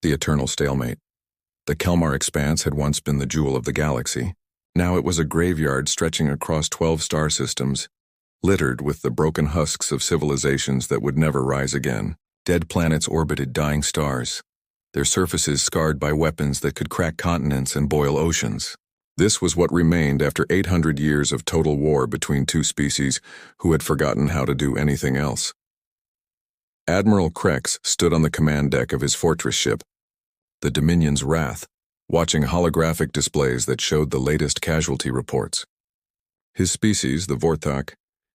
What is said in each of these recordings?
The eternal stalemate. The Kelmar expanse had once been the jewel of the galaxy. Now it was a graveyard stretching across 12 star systems, littered with the broken husks of civilizations that would never rise again. Dead planets orbited dying stars, their surfaces scarred by weapons that could crack continents and boil oceans. This was what remained after 800 years of total war between two species who had forgotten how to do anything else. Admiral Krex stood on the command deck of his fortress ship, the Dominion's Wrath, watching holographic displays that showed the latest casualty reports. His species, the Vorthak,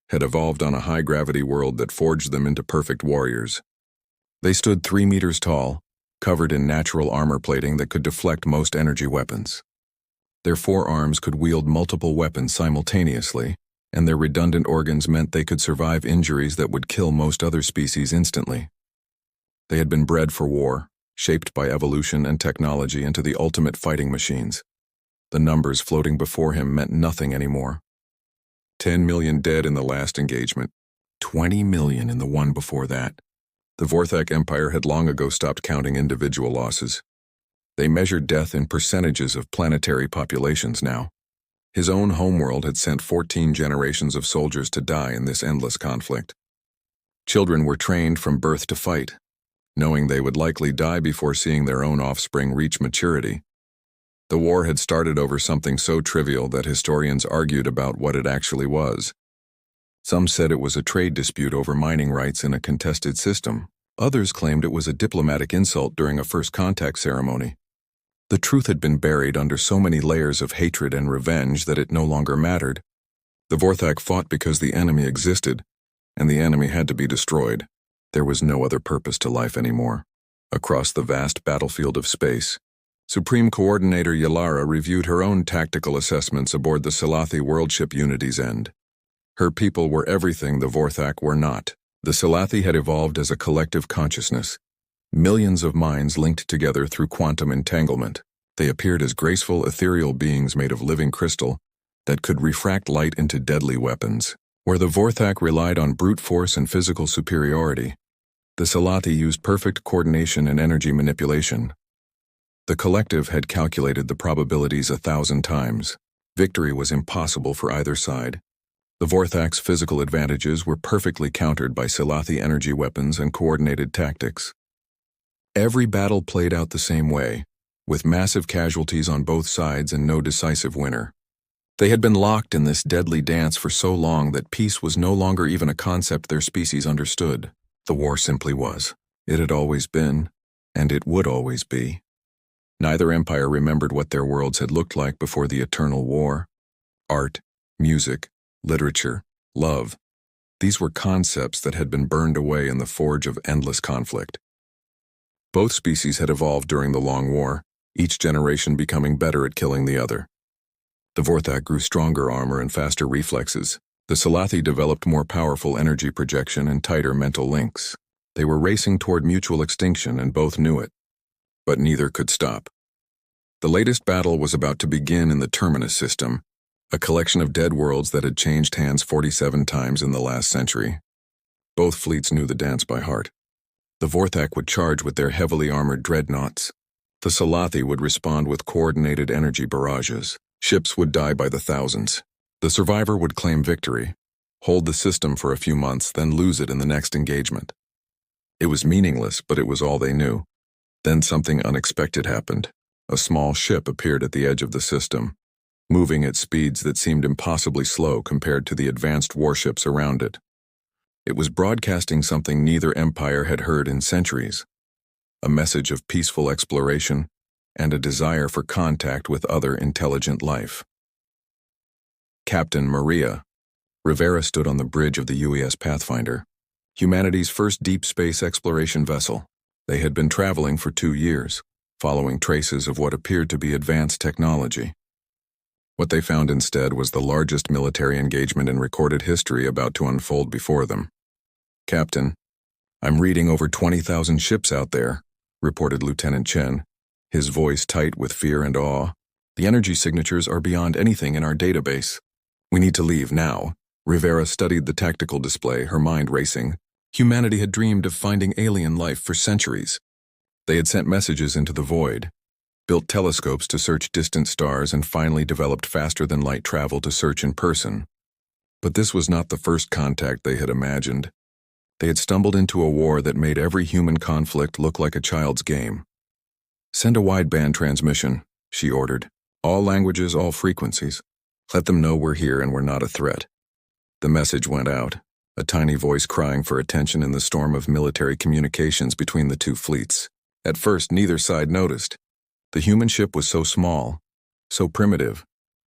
had evolved on a high-gravity world that forged them into perfect warriors. They stood 3 meters tall, covered in natural armor plating that could deflect most energy weapons. Their forearms could wield multiple weapons simultaneously, and their redundant organs meant they could survive injuries that would kill most other species instantly. They had been bred for war, shaped by evolution and technology into the ultimate fighting machines. The numbers floating before him meant nothing anymore. 10 million dead in the last engagement, 20 million in the one before that. The Vorthak Empire had long ago stopped counting individual losses. They measured death in percentages of planetary populations now. His own homeworld had sent 14 generations of soldiers to die in this endless conflict. Children were trained from birth to fight, knowing they would likely die before seeing their own offspring reach maturity. The war had started over something so trivial that historians argued about what it actually was. Some said it was a trade dispute over mining rights in a contested system. Others claimed it was a diplomatic insult during a first contact ceremony. The truth had been buried under so many layers of hatred and revenge that it no longer mattered. The Vorthak fought because the enemy existed, and the enemy had to be destroyed. There was no other purpose to life anymore. Across the vast battlefield of space, Supreme Coordinator Yalara reviewed her own tactical assessments aboard the Salathi worldship Unity's End. Her people were everything the Vorthak were not. The Salathi had evolved as a collective consciousness, millions of minds linked together through quantum entanglement. They appeared as graceful, ethereal beings made of living crystal that could refract light into deadly weapons. Where the Vorthak relied on brute force and physical superiority, the Salathi used perfect coordination and energy manipulation. The collective had calculated the probabilities 1,000 times. Victory was impossible for either side. The Vorthak's physical advantages were perfectly countered by Salathi energy weapons and coordinated tactics. Every battle played out the same way, with massive casualties on both sides and no decisive winner. They had been locked in this deadly dance for so long that peace was no longer even a concept their species understood. The war simply was. It had always been, and it would always be. Neither empire remembered what their worlds had looked like before the eternal war. Art, music, literature, love. These were concepts that had been burned away in the forge of endless conflict. Both species had evolved during the long war, each generation becoming better at killing the other. The Vorthak grew stronger armor and faster reflexes. The Salathi developed more powerful energy projection and tighter mental links. They were racing toward mutual extinction and both knew it. But neither could stop. The latest battle was about to begin in the Terminus system, a collection of dead worlds that had changed hands 47 times in the last century. Both fleets knew the dance by heart. The Vorthak would charge with their heavily armored dreadnoughts. The Salathi would respond with coordinated energy barrages. Ships would die by the thousands. The survivor would claim victory, hold the system for a few months, then lose it in the next engagement. It was meaningless, but it was all they knew. Then something unexpected happened. A small ship appeared at the edge of the system, moving at speeds that seemed impossibly slow compared to the advanced warships around it. It was broadcasting something neither empire had heard in centuries, a message of peaceful exploration and a desire for contact with other intelligent life. Captain Maria. Rivera stood on the bridge of the UES Pathfinder, humanity's first deep space exploration vessel. They had been traveling for 2 years, following traces of what appeared to be advanced technology. What they found instead was the largest military engagement in recorded history about to unfold before them. "Captain, I'm reading over 20,000 ships out there," reported Lieutenant Chen, his voice tight with fear and awe. "The energy signatures are beyond anything in our database. We need to leave now." Rivera studied the tactical display, her mind racing. Humanity had dreamed of finding alien life for centuries. They had sent messages into the void, built telescopes to search distant stars, and finally developed faster-than-light travel to search in person. But this was not the first contact they had imagined. They had stumbled into a war that made every human conflict look like a child's game. "Send a wideband transmission," she ordered. "All languages, all frequencies. Let them know we're here and we're not a threat." The message went out, a tiny voice crying for attention in the storm of military communications between the two fleets. At first, neither side noticed. The human ship was so small, so primitive,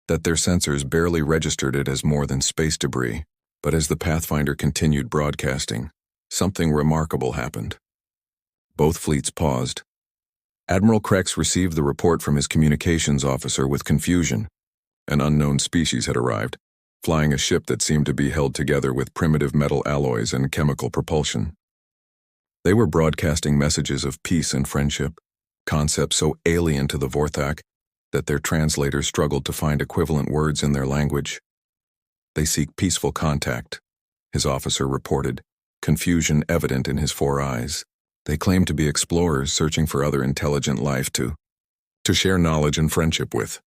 that their sensors barely registered it as more than space debris. But as the Pathfinder continued broadcasting, something remarkable happened. Both fleets paused. Admiral Krex received the report from his communications officer with confusion. An unknown species had arrived, flying a ship that seemed to be held together with primitive metal alloys and chemical propulsion. They were broadcasting messages of peace and friendship, concepts so alien to the Vorthak that their translators struggled to find equivalent words in their language. "They seek peaceful contact," his officer reported, confusion evident in his 4 eyes. "They claim to be explorers searching for other intelligent life to share knowledge and friendship with."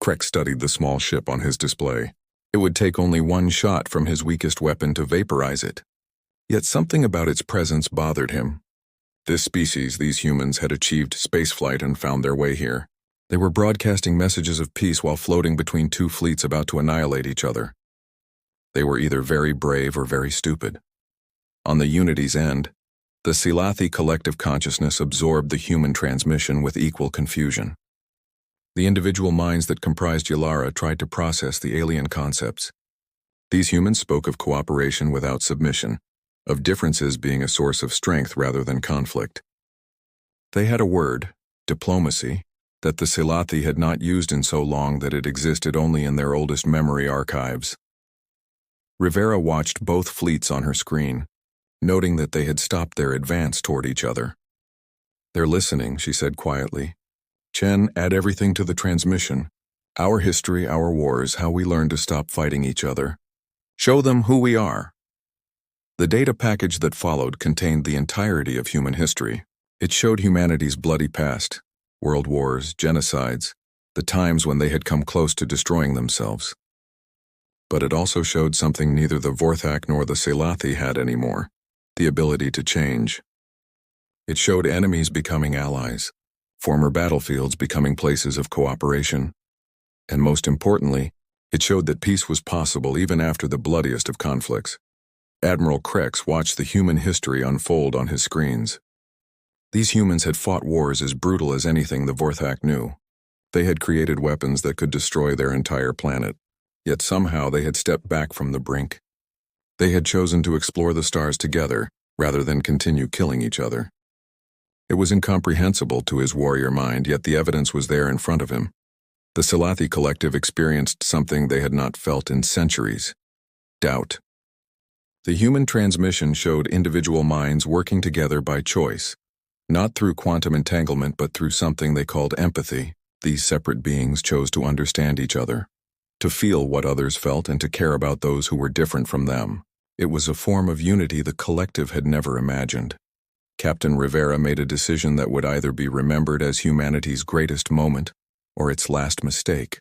Krex studied the small ship on his display. It would take only one shot from his weakest weapon to vaporize it. Yet something about its presence bothered him. This species, these humans, had achieved spaceflight and found their way here. They were broadcasting messages of peace while floating between two fleets about to annihilate each other. They were either very brave or very stupid. On the Unity's end, the Silathi collective consciousness absorbed the human transmission with equal confusion. The individual minds that comprised Yalara tried to process the alien concepts. These humans spoke of cooperation without submission, of differences being a source of strength rather than conflict. They had a word, diplomacy, that the Silathi had not used in so long that it existed only in their oldest memory archives. Rivera watched both fleets on her screen, noting that they had stopped their advance toward each other. "They're listening," she said quietly. "Chen, add everything to the transmission. Our history, our wars, how we learned to stop fighting each other. Show them who we are." The data package that followed contained the entirety of human history. It showed humanity's bloody past, world wars, genocides, the times when they had come close to destroying themselves. But it also showed something neither the Vorthak nor the Silathi had anymore: the ability to change. It showed enemies becoming allies, former battlefields becoming places of cooperation. And most importantly, it showed that peace was possible even after the bloodiest of conflicts. Admiral Krex watched the human history unfold on his screens. These humans had fought wars as brutal as anything the Vorthak knew. They had created weapons that could destroy their entire planet, yet somehow they had stepped back from the brink. They had chosen to explore the stars together, rather than continue killing each other. It was incomprehensible to his warrior mind, yet the evidence was there in front of him. The Silathi collective experienced something they had not felt in centuries: doubt. The human transmission showed individual minds working together by choice, not through quantum entanglement but through something they called empathy. These separate beings chose to understand each other, to feel what others felt and to care about those who were different from them. It was a form of unity the collective had never imagined. Captain Rivera made a decision that would either be remembered as humanity's greatest moment or its last mistake.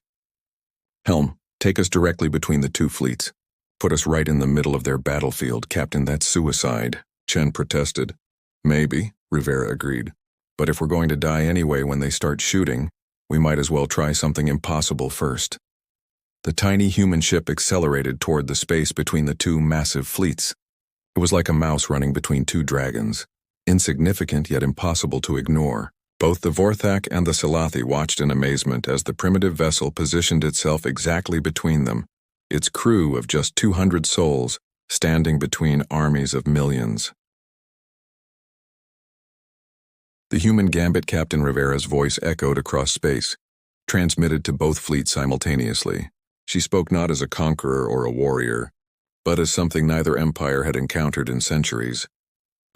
"Helm, take us directly between the two fleets. Put us right in the middle of their battlefield, Captain. That's suicide," Chen protested. "Maybe," Rivera agreed. "But if we're going to die anyway when they start shooting, we might as well try something impossible first." The tiny human ship accelerated toward the space between the two massive fleets. It was like a mouse running between two dragons, insignificant yet impossible to ignore. Both the Vorthak and the Silathi watched in amazement as the primitive vessel positioned itself exactly between them, its crew of just 200 souls standing between armies of millions. The human gambit Captain Rivera's voice echoed across space, transmitted to both fleets simultaneously. She spoke not as a conqueror or a warrior, but as something neither empire had encountered in centuries: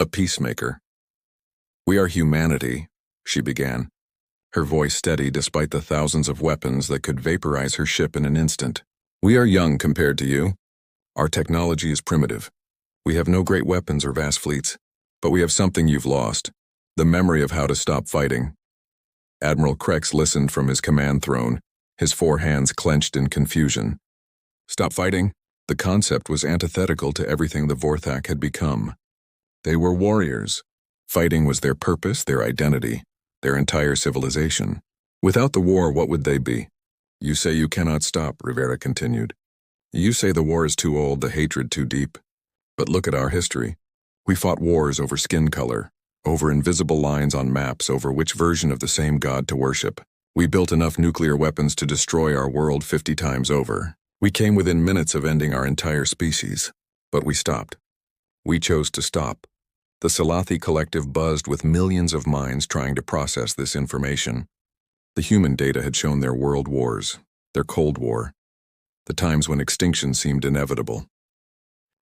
a peacemaker. "We are humanity," she began, her voice steady despite the thousands of weapons that could vaporize her ship in an instant. "We are young compared to you. Our technology is primitive. We have no great weapons or vast fleets, but we have something you've lost: The memory of how to stop fighting. Admiral Krex listened from his command throne, his four hands clenched in confusion. Stop fighting? The concept was antithetical to everything the Vorthak had become. They were warriors. Fighting was their purpose, their identity, their entire civilization. Without the war, what would they be? You say you cannot stop, Rivera continued. You say the war is too old, the hatred too deep. But look at our history. We fought wars over skin color, over invisible lines on maps, over which version of the same god to worship. We built enough nuclear weapons to destroy our world 50 times over. We came within minutes of ending our entire species. But we stopped. We chose to stop. The Salathi collective buzzed with millions of minds trying to process this information. The human data had shown their world wars, their Cold War, the times when extinction seemed inevitable.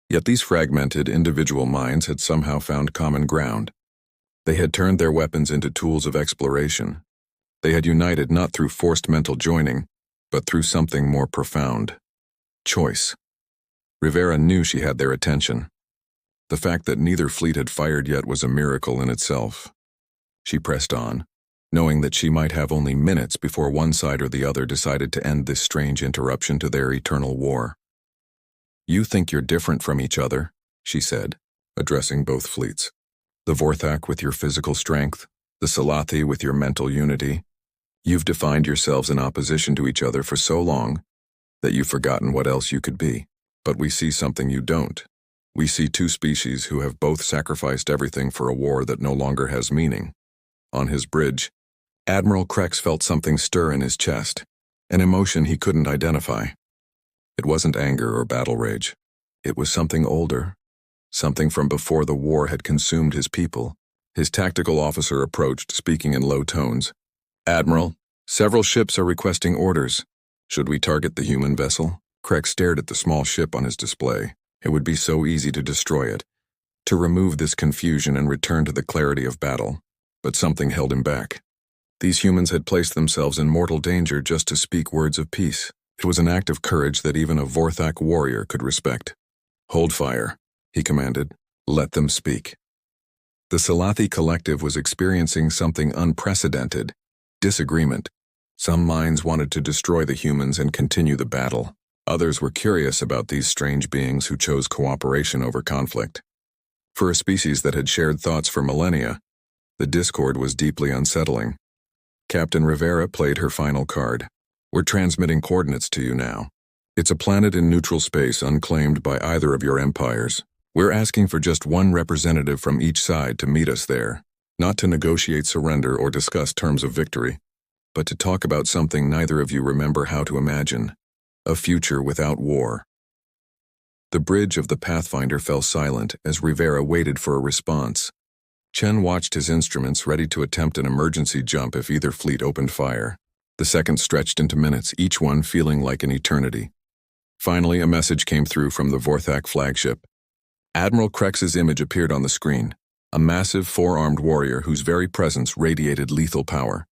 Yet these fragmented, individual minds had somehow found common ground. They had turned their weapons into tools of exploration. They had united not through forced mental joining, but through something more profound. Choice. Rivera knew she had their attention. The fact that neither fleet had fired yet was a miracle in itself. She pressed on, knowing that she might have only minutes before one side or the other decided to end this strange interruption to their eternal war. You think you're different from each other, she said, addressing both fleets. The Vorthak with your physical strength, the Salathi with your mental unity. You've defined yourselves in opposition to each other for so long that you've forgotten what else you could be. But we see something you don't. We see two species who have both sacrificed everything for a war that no longer has meaning. On his bridge, Admiral Krex felt something stir in his chest, an emotion he couldn't identify. It wasn't anger or battle rage. It was something older, something from before the war had consumed his people. His tactical officer approached, speaking in low tones. Admiral, several ships are requesting orders. Should we target the human vessel? Krex stared at the small ship on his display. It would be so easy to destroy it, to remove this confusion and return to the clarity of battle. But something held him back. These humans had placed themselves in mortal danger just to speak words of peace. It was an act of courage that even a Vorthak warrior could respect. Hold fire, he commanded. Let them speak. The Salathi collective was experiencing something unprecedented. Disagreement. Some minds wanted to destroy the humans and continue the battle. Others were curious about these strange beings who chose cooperation over conflict. For a species that had shared thoughts for millennia, the discord was deeply unsettling. Captain Rivera played her final card. We're transmitting coordinates to you now. It's a planet in neutral space unclaimed by either of your empires. We're asking for just one representative from each side to meet us there, not to negotiate surrender or discuss terms of victory, but to talk about something neither of you remember how to imagine. A future without war. The bridge of the Pathfinder fell silent as Rivera waited for a response. Chen watched his instruments, ready to attempt an emergency jump if either fleet opened fire. The seconds stretched into minutes, each one feeling like an eternity. Finally, a message came through from the Vorthak flagship. Admiral Krex's image appeared on the screen, a massive four-armed warrior whose very presence radiated lethal power.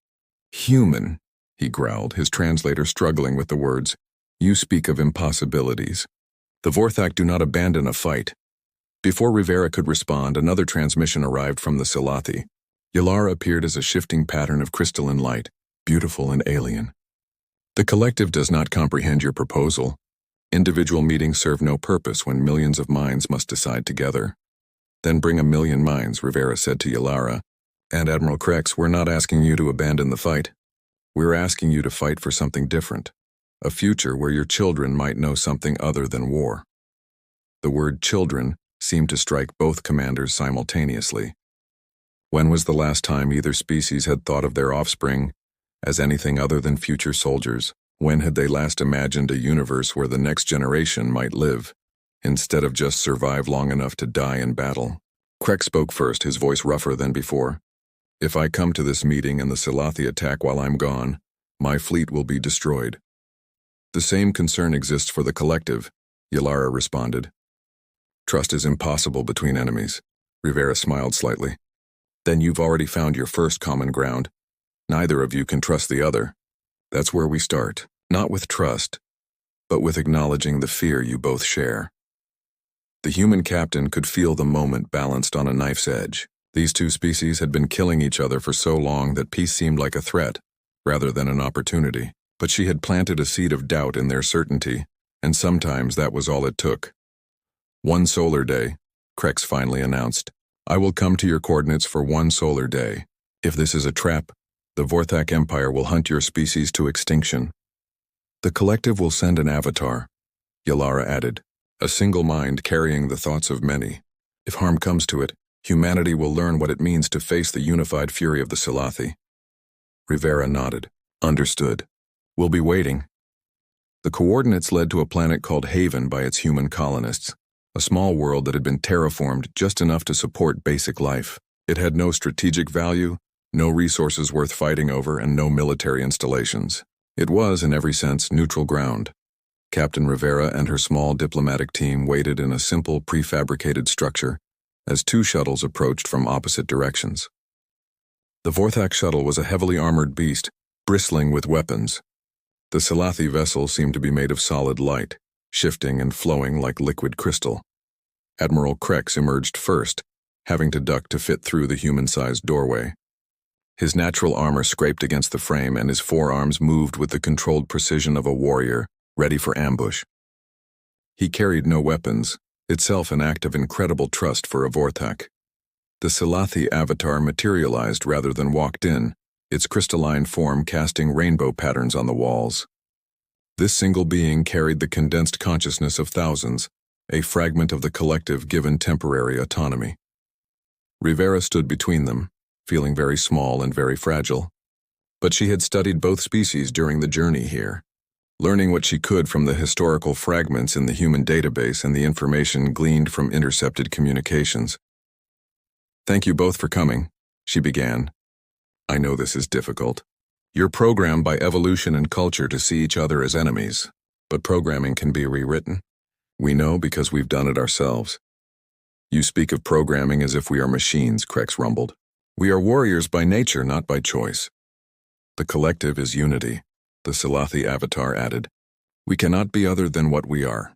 Human, he growled, his translator struggling with the words. You speak of impossibilities. The Vorthak do not abandon a fight. Before Rivera could respond, another transmission arrived from the Salathi. Yalara appeared as a shifting pattern of crystalline light, beautiful and alien. The collective does not comprehend your proposal. Individual meetings serve no purpose when millions of minds must decide together. Then bring 1,000,000 minds, Rivera said to Yalara. And Admiral Krex, we're not asking you to abandon the fight. We're asking you to fight for something different. A future where your children might know something other than war. The word children seemed to strike both commanders simultaneously. When was the last time either species had thought of their offspring as anything other than future soldiers? When had they last imagined a universe where the next generation might live, instead of just survive long enough to die in battle? Krex spoke first, his voice rougher than before. If I come to this meeting and the Salathi attack while I'm gone, my fleet will be destroyed. The same concern exists for the collective, Yalara responded. Trust is impossible between enemies. Rivera smiled slightly. Then you've already found your first common ground. Neither of you can trust the other. That's where we start, not with trust, but with acknowledging the fear you both share. The human captain could feel the moment balanced on a knife's edge. These two species had been killing each other for so long that peace seemed like a threat, rather than an opportunity. But she had planted a seed of doubt in their certainty, and sometimes that was all it took. One solar day, Krex finally announced, "I will come to your coordinates for one solar day. If this is a trap, the Vorthak Empire will hunt your species to extinction. The collective will send an avatar," Yalara added, "a single mind carrying the thoughts of many. If harm comes to it, humanity will learn what it means to face the unified fury of the Silathi." Rivera nodded. "Understood. We'll be waiting." The coordinates led to a planet called Haven by its human colonists, a small world that had been terraformed just enough to support basic life. It had no strategic value, no resources worth fighting over, and no military installations. It was, in every sense, neutral ground. Captain Rivera and her small diplomatic team waited in a simple prefabricated structure as two shuttles approached from opposite directions. The Vorthak shuttle was a heavily armored beast, bristling with weapons. The Silathi vessel seemed to be made of solid light, shifting and flowing like liquid crystal. Admiral Krex emerged first, having to duck to fit through the human-sized doorway. His natural armor scraped against the frame and his forearms moved with the controlled precision of a warrior, ready for ambush. He carried no weapons, itself an act of incredible trust for a Vorthak. The Silathi avatar materialized rather than walked in, its crystalline form casting rainbow patterns on the walls. This single being carried the condensed consciousness of thousands, a fragment of the collective given temporary autonomy. Rivera stood between them, feeling very small and very fragile. But she had studied both species during the journey here, learning what she could from the historical fragments in the human database and the information gleaned from intercepted communications. "Thank you both for coming," she began. "I know this is difficult. You're programmed by evolution and culture to see each other as enemies, but programming can be rewritten. We know because we've done it ourselves." "You speak of programming as if we are machines," Krex rumbled. "We are warriors by nature, not by choice." "The collective is unity," the Silathi avatar added. "We cannot be other than what we are."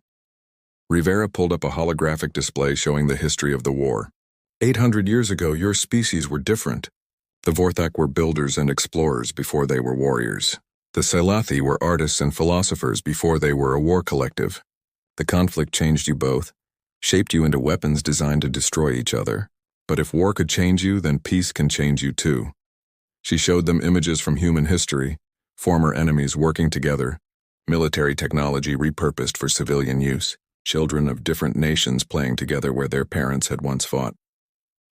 Rivera pulled up a holographic display showing the history of the war. 800 years ago, your species were different. The Vorthak were builders and explorers before they were warriors. The Silathi were artists and philosophers before they were a war collective. The conflict changed you both, shaped you into weapons designed to destroy each other. But if war could change you, then peace can change you too. She showed them images from human history, former enemies working together, military technology repurposed for civilian use, children of different nations playing together where their parents had once fought.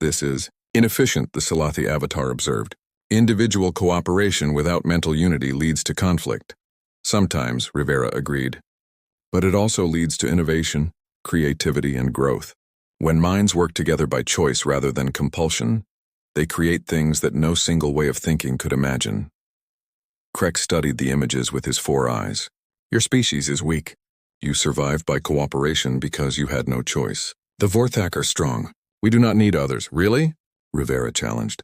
"This is inefficient," the Silathi avatar observed. "Individual cooperation without mental unity leads to conflict." "Sometimes," Rivera agreed. "But it also leads to innovation, creativity, and growth. When minds work together by choice rather than compulsion, they create things that no single way of thinking could imagine." Krex studied the images with his 4 eyes. "Your species is weak. You survived by cooperation because you had no choice. The Vorthak are strong. We do not need others." "Really?" Rivera challenged.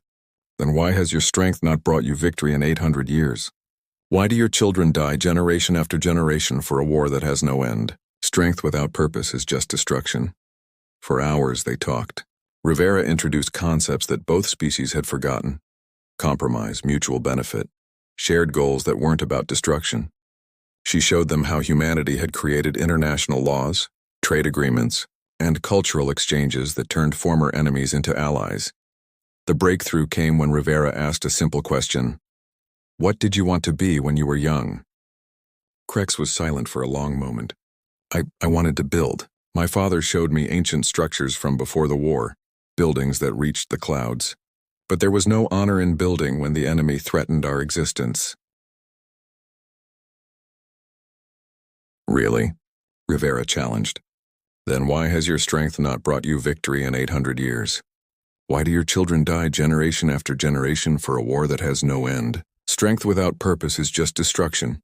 "Then why has your strength not brought you victory in 800 years? Why do your children die generation after generation for a war that has no end? Strength without purpose is just destruction." For hours they talked. Rivera introduced concepts that both species had forgotten: compromise, mutual benefit, shared goals that weren't about destruction. She showed them how humanity had created international laws, trade agreements, and cultural exchanges that turned former enemies into allies. The breakthrough came when Rivera asked a simple question: "What did you want to be when you were young?" Krex was silent for a long moment. I wanted to build. My father showed me ancient structures from before the war, buildings that reached the clouds. But there was no honor in building when the enemy threatened our existence." "Really?" Rivera challenged. "Then why has your strength not brought you victory in 800 years? Why do your children die generation after generation for a war that has no end? Strength without purpose is just destruction."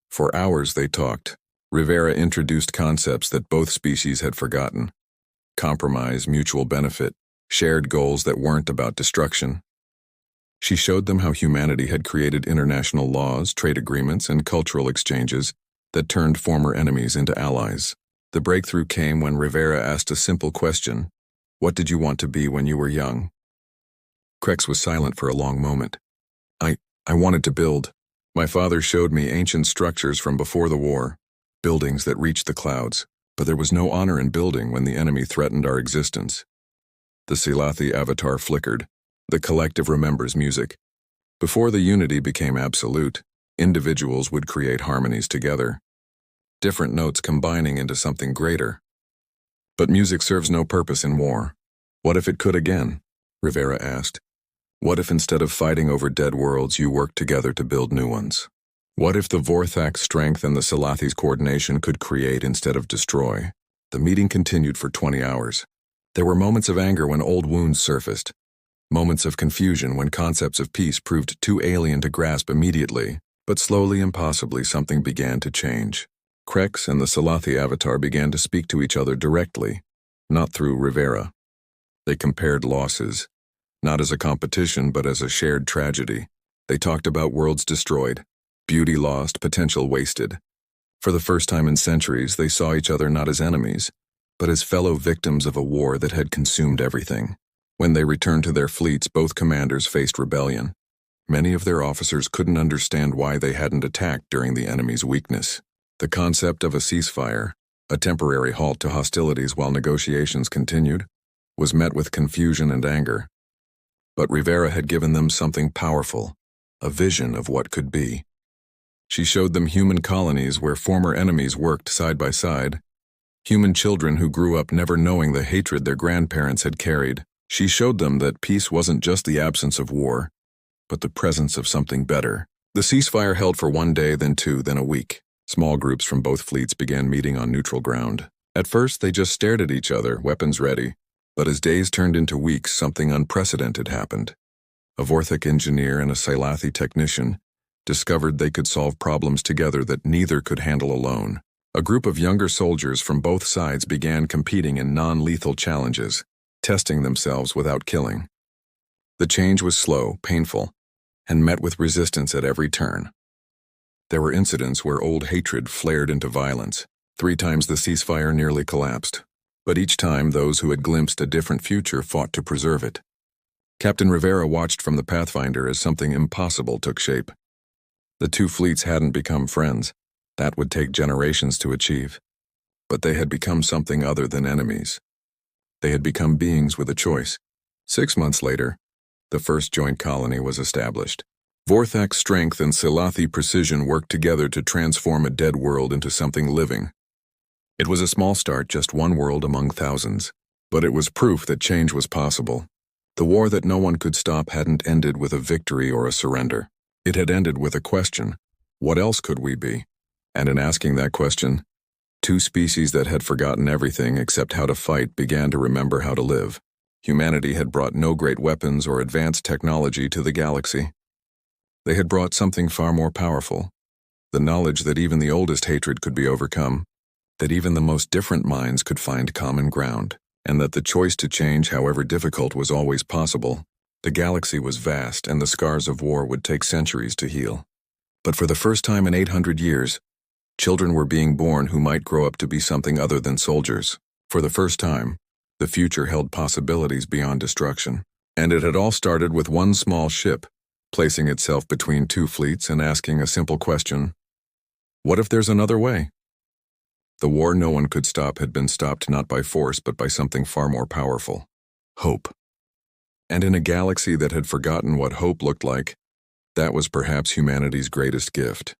For hours they talked. Rivera introduced concepts that both species had forgotten: compromise, mutual benefit, shared goals that weren't about destruction. She showed them how humanity had created international laws, trade agreements, and cultural exchanges that turned former enemies into allies. The breakthrough came when Rivera asked a simple question: "What did you want to be when you were young?" Krex was silent for a long moment. I wanted to build. My father showed me ancient structures from before the war, buildings that reached the clouds, but there was no honor in building when the enemy threatened our existence. The Silathi avatar flickered. The collective remembers music. Before the unity became absolute, individuals would create harmonies together, different notes combining into something greater. But music serves no purpose in war. What if it could again? Rivera asked. What if instead of fighting over dead worlds, you worked together to build new ones? What if the Vorthak's strength and the Silathi's coordination could create instead of destroy? The meeting continued for 20 hours. There were moments of anger when old wounds surfaced, moments of confusion when concepts of peace proved too alien to grasp immediately, but slowly and possibly something began to change. Krex and the Silathi avatar began to speak to each other directly, not through Rivera. They compared losses, not as a competition but as a shared tragedy. They talked about worlds destroyed, beauty lost, potential wasted. For the first time in centuries, they saw each other not as enemies, but as fellow victims of a war that had consumed everything. When they returned to their fleets, both commanders faced rebellion. Many of their officers couldn't understand why they hadn't attacked during the enemy's weakness. The concept of a ceasefire, a temporary halt to hostilities while negotiations continued, was met with confusion and anger. But Rivera had given them something powerful, a vision of what could be. She showed them human colonies where former enemies worked side by side, human children who grew up never knowing the hatred their grandparents had carried. She showed them that peace wasn't just the absence of war, but the presence of something better. The ceasefire held for 1 day, then 2, then a week. Small groups from both fleets began meeting on neutral ground. At first, they just stared at each other, weapons ready. But as days turned into weeks, something unprecedented happened. A Vorthak engineer and a Silathi technician discovered they could solve problems together that neither could handle alone. A group of younger soldiers from both sides began competing in non-lethal challenges, testing themselves without killing. The change was slow, painful, and met with resistance at every turn. There were incidents where old hatred flared into violence. 3 times the ceasefire nearly collapsed. But each time, those who had glimpsed a different future fought to preserve it. Captain Rivera watched from the Pathfinder as something impossible took shape. The 2 fleets hadn't become friends. That would take generations to achieve. But they had become something other than enemies. They had become beings with a choice. 6 months later, the first joint colony was established. Vorthak's strength and Silathi precision worked together to transform a dead world into something living. It was a small start, just 1 world among thousands, but it was proof that change was possible. The war that no one could stop hadn't ended with a victory or a surrender. It had ended with a question: what else could we be? And in asking that question, 2 species that had forgotten everything except how to fight began to remember how to live. Humanity had brought no great weapons or advanced technology to the galaxy. They had brought something far more powerful: the knowledge that even the oldest hatred could be overcome, that even the most different minds could find common ground, and that the choice to change, however difficult, was always possible. The galaxy was vast, and the scars of war would take centuries to heal. But for the first time in 800 years, children were being born who might grow up to be something other than soldiers. For the first time, the future held possibilities beyond destruction. And it had all started with 1 small ship, placing itself between 2 fleets and asking a simple question: what if there's another way? The war no one could stop had been stopped not by force but by something far more powerful: hope. And in a galaxy that had forgotten what hope looked like, that was perhaps humanity's greatest gift.